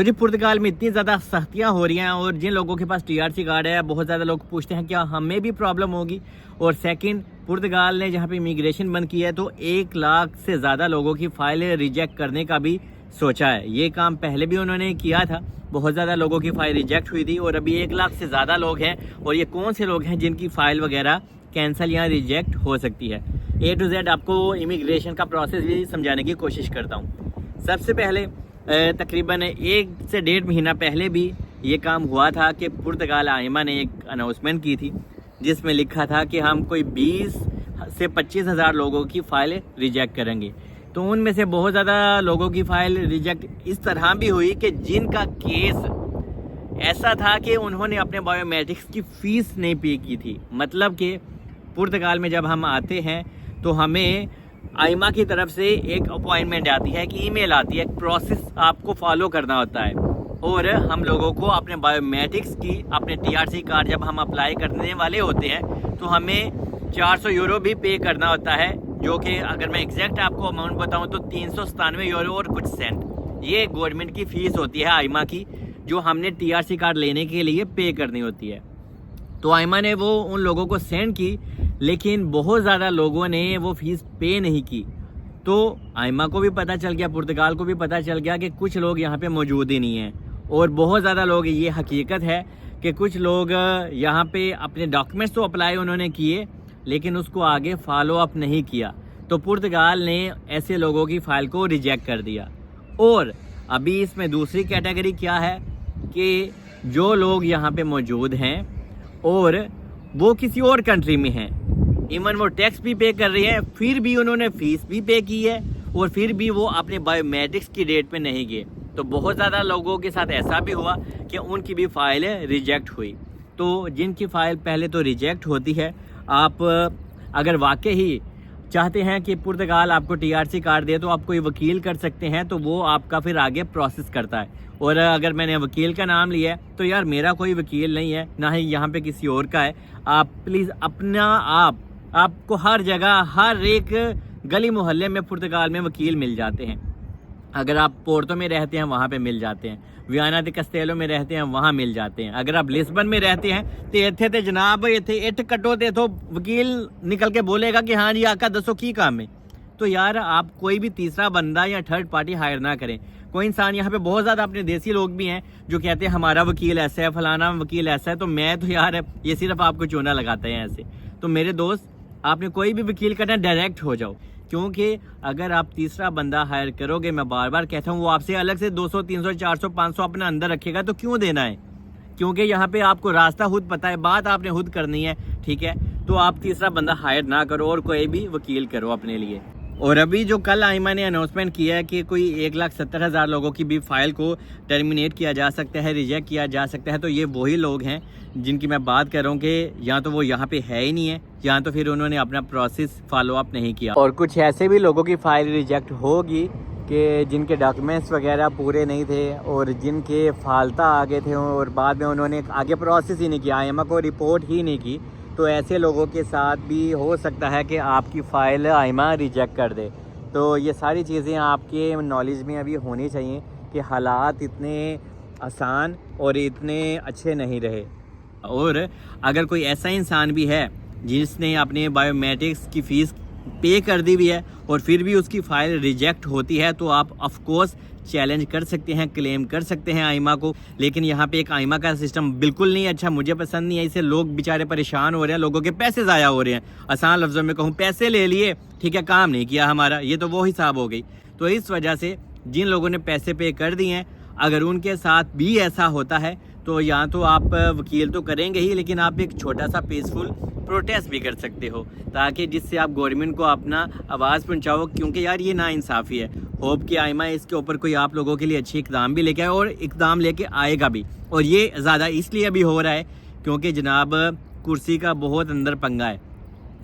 तो जी पुर्तगाल में इतनी ज़्यादा सख्तियाँ हो रही हैं और जिन लोगों के पास टीआरसी कार्ड है बहुत ज़्यादा लोग पूछते हैं क्या हमें भी प्रॉब्लम होगी। और सेकंड, पुर्तगाल ने जहाँ पे इमिग्रेशन बंद की है तो 1 लाख से ज़्यादा लोगों की फ़ाइल रिजेक्ट करने का भी सोचा है। ये काम पहले भी उन्होंने किया था, बहुत ज़्यादा लोगों की फ़ाइल रिजेक्ट हुई थी और अभी 1 लाख से ज़्यादा लोग हैं। और ये कौन से लोग हैं जिनकी फ़ाइल वगैरह कैंसिल या रिजेक्ट हो सकती है, A to Z आपको इमिग्रेशन का प्रोसेस भी समझाने की कोशिश करता हूँ। सबसे पहले तकरीबन 1 से 1.5 महीना पहले भी ये काम हुआ था कि पुर्तगाल आइमा ने एक अनाउंसमेंट की थी जिसमें लिखा था कि हम कोई 20 से 25 हज़ार लोगों की फ़ाइल रिजेक्ट करेंगे। तो उनमें से बहुत ज़्यादा लोगों की फ़ाइल रिजेक्ट इस तरह भी हुई कि जिनका केस ऐसा था कि उन्होंने अपने बायोमेट्रिक्स की फ़ीस नहीं पे की थी। मतलब कि पुर्तगाल में जब हम आते हैं तो हमें आइमा की तरफ से एक अपॉइंटमेंट आती है, कि ईमेल आती है, एक प्रोसेस आपको फॉलो करना होता है। और हम लोगों को अपने बायोमेट्रिक्स की, अपने टीआरसी कार्ड जब हम अप्लाई करने वाले होते हैं तो हमें 400 यूरो भी पे करना होता है, जो कि अगर मैं एग्जैक्ट आपको अमाउंट बताऊं तो 397 यूरो और कुछ सेंट ये गवर्नमेंट की फ़ीस होती है आइमा की, जो हमने टीआरसी कार्ड लेने के लिए पे करनी होती है। तो आइमा ने वो उन लोगों को सेंड की, लेकिन बहुत ज़्यादा लोगों ने वो फ़ीस पे नहीं की। तो आइमा को भी पता चल गया, पुर्तगाल को भी पता चल गया कि कुछ लोग यहाँ पे मौजूद ही नहीं हैं। और बहुत ज़्यादा लोग, ये हकीकत है कि कुछ लोग यहाँ पे अपने डॉक्यूमेंट्स तो अप्लाई उन्होंने किए लेकिन उसको आगे फॉलो अप नहीं किया। तो पुर्तगाल ने ऐसे लोगों की फ़ाइल को रिजेक्ट कर दिया। और अभी इसमें दूसरी कैटेगरी क्या है कि जो लोग यहाँ पे मौजूद हैं और वो किसी और कंट्री में हैं, इवन वो टैक्स भी पे कर रहे हैं, फिर भी उन्होंने फ़ीस भी पे की है और फिर भी वो अपने बायोमेट्रिक्स की डेट पे नहीं गए। तो बहुत ज़्यादा लोगों के साथ ऐसा भी हुआ कि उनकी भी फ़ाइल रिजेक्ट हुई। तो जिनकी फ़ाइल पहले तो रिजेक्ट होती है, आप अगर वाकई ही चाहते हैं कि पुर्तगाल आपको टीआरसी कार्ड दे तो आप कोई वकील कर सकते हैं, तो वो आपका फिर आगे प्रोसेस करता है। और अगर मैंने वकील का नाम लिया है तो यार मेरा कोई वकील नहीं है, ना ही यहाँ पे किसी और का है। आप प्लीज़ अपना आपको हर जगह, हर एक गली मोहल्ले में पुर्तगाल में वकील मिल जाते हैं। अगर आप पोर्टो में रहते हैं वहाँ पे मिल जाते हैं, वियाना दे कस्तेलो में रहते हैं वहाँ मिल जाते हैं। अगर आप लिस्बन में रहते हैं तो इत्थे ते जनाब इत्थे इट कटो ते तो वकील निकल के बोलेगा कि हाँ जी आका दसो की काम है। तो यार आप कोई भी तीसरा बंदा या थर्ड पार्टी हायर ना करें। कोई इंसान, यहाँ पे बहुत ज़्यादा अपने देसी लोग भी हैं जो कहते हैं हमारा वकील ऐसा है, फलाना वकील ऐसा है। तो मैं तो यार ये सिर्फ आपको चूना लगाते हैं ऐसे। तो मेरे दोस्त, आपने कोई भी वकील करना डायरेक्ट हो जाओ, क्योंकि अगर आप तीसरा बंदा हायर करोगे, मैं बार बार कहता हूँ, वो आपसे अलग से 200 300 400 500 अपने अंदर रखेगा तो क्यों देना है? क्योंकि यहाँ पे आपको रास्ता खुद पता है, बात आपने खुद करनी है, ठीक है? तो आप तीसरा बंदा हायर ना करो और कोई भी वकील करो अपने लिए। और अभी जो कल आइमा ने अनाउंसमेंट किया है कि कोई 1,70,000 लोगों की भी फ़ाइल को टर्मिनेट किया जा सकता है, रिजेक्ट किया जा सकता है। तो ये वही लोग हैं जिनकी मैं बात कर रहा हूँ कि या तो वो यहाँ पे है ही नहीं है, या तो फिर उन्होंने अपना प्रोसेस फॉलो अप नहीं किया। और कुछ ऐसे भी लोगों की फ़ाइल रिजेक्ट होगी कि जिनके डॉक्यूमेंट्स वगैरह पूरे नहीं थे और जिनके फालता आगे थे और बाद में उन्होंने आगे प्रोसेस ही नहीं किया, आइमा को रिपोर्ट ही नहीं की। तो ऐसे लोगों के साथ भी हो सकता है कि आपकी फ़ाइल आइमा रिजेक्ट कर दे। तो ये सारी चीज़ें आपके नॉलेज में अभी होनी चाहिए कि हालात इतने आसान और इतने अच्छे नहीं रहे। और अगर कोई ऐसा इंसान भी है जिसने अपने बायोमेट्रिक्स की फ़ीस पे कर दी हुई है और फिर भी उसकी फ़ाइल रिजेक्ट होती है, तो आप ऑफ कोर्स चैलेंज कर सकते हैं, क्लेम कर सकते हैं आइमा को। लेकिन यहाँ पे एक आइमा का सिस्टम बिल्कुल नहीं अच्छा, मुझे पसंद नहीं है। इससे लोग बेचारे परेशान हो रहे हैं, लोगों के पैसे ज़ाया हो रहे हैं। आसान लफ्ज़ों में कहूँ, पैसे ले लिए, ठीक है, काम नहीं किया हमारा, ये तो वो हिसाब हो गई। तो इस वजह से जिन लोगों ने पैसे पे कर दिए हैं, अगर उनके साथ भी ऐसा होता है तो या तो आप वकील तो करेंगे ही, लेकिन आप एक छोटा सा पीसफुल प्रोटेस्ट भी कर सकते हो, ताकि जिससे आप गवर्नमेंट को अपना आवाज़ पहुंचाओ। क्योंकि यार ये नाइंसाफ़ी है। होप कि आइमा इसके ऊपर कोई आप लोगों के लिए अच्छी इकदाम भी लेके आए और इकदाम लेके आएगा भी। और ये ज़्यादा इसलिए अभी हो रहा है क्योंकि जनाब कुर्सी का बहुत अंदर पंगा है,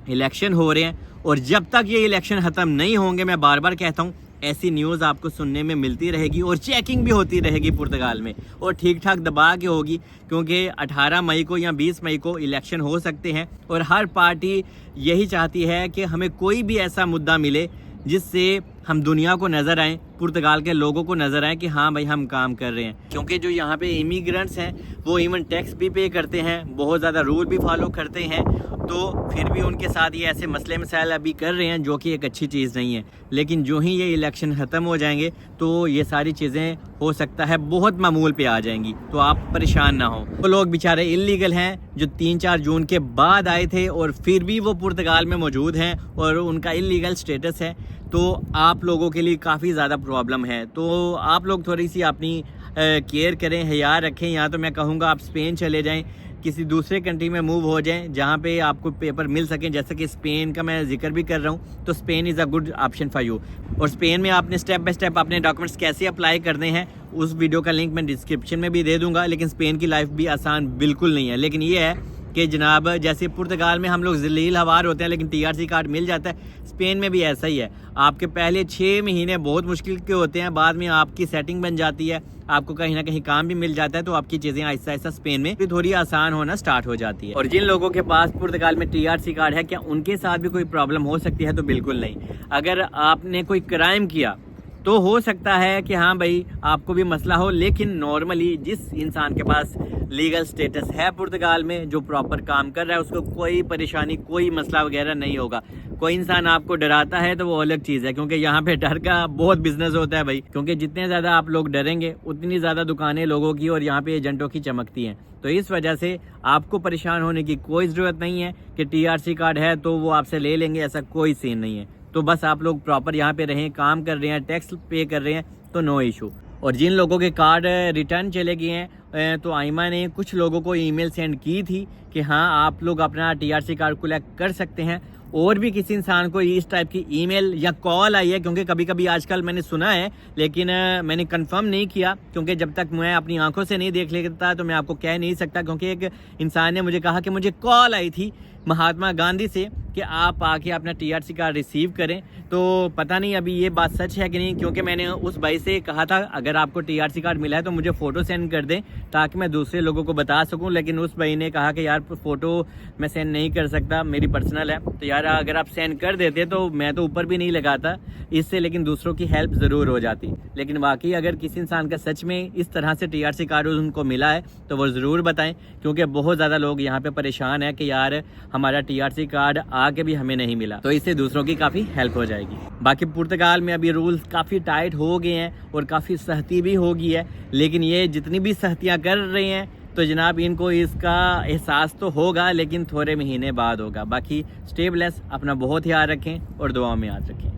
इलेक्शन हो रहे हैं और जब तक ये इलेक्शन ख़त्म नहीं होंगे, मैं बार बार कहता हूँ, ऐसी न्यूज़ आपको सुनने में मिलती रहेगी और चेकिंग भी होती रहेगी पुर्तगाल में, और ठीक ठाक दबा के होगी। क्योंकि 18 मई को या 20 मई को इलेक्शन हो सकते हैं और हर पार्टी यही चाहती है कि हमें कोई भी ऐसा मुद्दा मिले जिससे हम दुनिया को नज़र आएँ पुर्तगाल के लोगों को नज़र आए कि हाँ भाई हम काम कर रहे हैं। क्योंकि जो यहाँ पे इमिग्रेंट्स हैं वो इवन टैक्स भी पे करते हैं, बहुत ज़्यादा रूल भी फॉलो करते हैं, तो फिर भी उनके साथ ये ऐसे मसले मसाइल अभी कर रहे हैं जो कि एक अच्छी चीज़ नहीं है। लेकिन जो ही ये इलेक्शन ख़त्म हो जाएंगे तो ये सारी चीज़ें हो सकता है बहुत मामूल पे आ जाएंगी, तो आप परेशान ना हो। वो लोग बेचारे इल्लीगल हैं जो 3-4 जून के बाद आए थे और फिर भी वो पुर्तगाल में मौजूद हैं और उनका इल्लीगल स्टेटस है, तो आप लोगों के लिए काफ़ी ज़्यादा प्रॉब्लम है। तो आप लोग थोड़ी सी अपनी केयर करें, हया रखें। या तो मैं कहूँगा आप स्पेन चले जाएं, किसी दूसरे कंट्री में मूव हो जाएं जहां पे आपको पेपर मिल सकें। जैसे कि स्पेन का मैं जिक्र भी कर रहा हूं, तो Spain is a good option for you. और स्पेन में आपने स्टेप बाय स्टेप अपने डॉक्यूमेंट्स कैसे अप्लाई करने हैं उस वीडियो का लिंक मैं डिस्क्रिप्शन में भी दे दूंगा। लेकिन स्पेन की लाइफ भी आसान बिल्कुल नहीं है। लेकिन ये है कि जनाब जैसे पुर्तगाल में हम लोग जलील हवार होते हैं लेकिन TRC कार्ड मिल जाता है, स्पेन में भी ऐसा ही है। आपके पहले 6 महीने बहुत मुश्किल के होते हैं, बाद में आपकी सेटिंग बन जाती है, आपको कहीं ना कहीं काम भी मिल जाता है, तो आपकी चीज़ें आहिस्ता आहिस्ता स्पेन में भी थोड़ी आसान होना स्टार्ट हो जाती है। और जिन लोगों के पास पुर्तगाल में TRC कार्ड है, क्या उनके साथ भी कोई प्रॉब्लम हो सकती है? तो बिल्कुल नहीं। अगर आपने कोई क्राइम किया तो हो सकता है कि हाँ भाई आपको भी मसला हो, लेकिन नॉर्मली जिस इंसान के पास लीगल स्टेटस है पुर्तगाल में, जो प्रॉपर काम कर रहा है, उसको कोई परेशानी कोई मसला वगैरह नहीं होगा। कोई इंसान आपको डराता है तो वो अलग चीज़ है, क्योंकि यहाँ पे डर का बहुत बिजनेस होता है भाई। क्योंकि जितने ज़्यादा आप लोग डरेंगे उतनी ज़्यादा दुकानें लोगों की और यहाँ पे एजेंटों की चमकती हैं। तो इस वजह से आपको परेशान होने की कोई ज़रूरत नहीं है कि TRC कार्ड है तो वो आपसे ले लेंगे, ऐसा कोई सीन नहीं है। तो बस आप लोग प्रॉपर यहाँ पे रहें, काम कर रहे हैं, टैक्स पे कर रहे हैं, तो नो इशू। और जिन लोगों के कार्ड रिटर्न चले गए हैं, तो आइमा ने कुछ लोगों को ईमेल सेंड की थी कि हाँ आप लोग अपना TRC कार्ड कलेक्ट कर सकते हैं। और भी किसी इंसान को इस टाइप की ईमेल या कॉल आई है, क्योंकि कभी कभी आजकल मैंने सुना है, लेकिन मैंने कंफर्म नहीं किया, क्योंकि जब तक मैं अपनी आंखों से नहीं देख लेता तो मैं आपको कह नहीं सकता। क्योंकि एक इंसान ने मुझे कहा कि मुझे कॉल आई थी महात्मा गांधी से कि आप आके अपना TRC कार्ड रिसीव करें। तो पता नहीं अभी ये बात सच है कि नहीं, क्योंकि मैंने उस भाई से कहा था अगर आपको TRC कार्ड मिला है तो मुझे फ़ोटो सेंड कर दें ताकि मैं दूसरे लोगों को बता सकूं। लेकिन उस भाई ने कहा कि यार फ़ोटो मैं सेंड नहीं कर सकता, मेरी पर्सनल है। तो यार अगर आप सेंड कर देते तो मैं तो ऊपर भी नहीं लगाता इससे, लेकिन दूसरों की हेल्प ज़रूर हो जाती। लेकिन वाकई अगर किसी इंसान का सच में इस तरह से TRC कार्ड उनको मिला है तो वो ज़रूर बताएं, क्योंकि बहुत ज़्यादा लोग यहाँ पे परेशान है कि यार हमारा TRC कार्ड आके भी हमें नहीं मिला। तो इससे दूसरों की काफ़ी हेल्प हो जाएगी। बाकी पुर्तगाल में अभी रूल्स काफ़ी टाइट हो गए हैं और काफ़ी सख्ती भी हो गई है, लेकिन ये जितनी भी सख्तियाँ कर रहे हैं तो जनाब इनको इसका एहसास तो होगा, लेकिन थोड़े महीने बाद होगा। बाकी स्टे ब्लेस, अपना बहुत ख्याल रखें और दुआओं में याद रखें।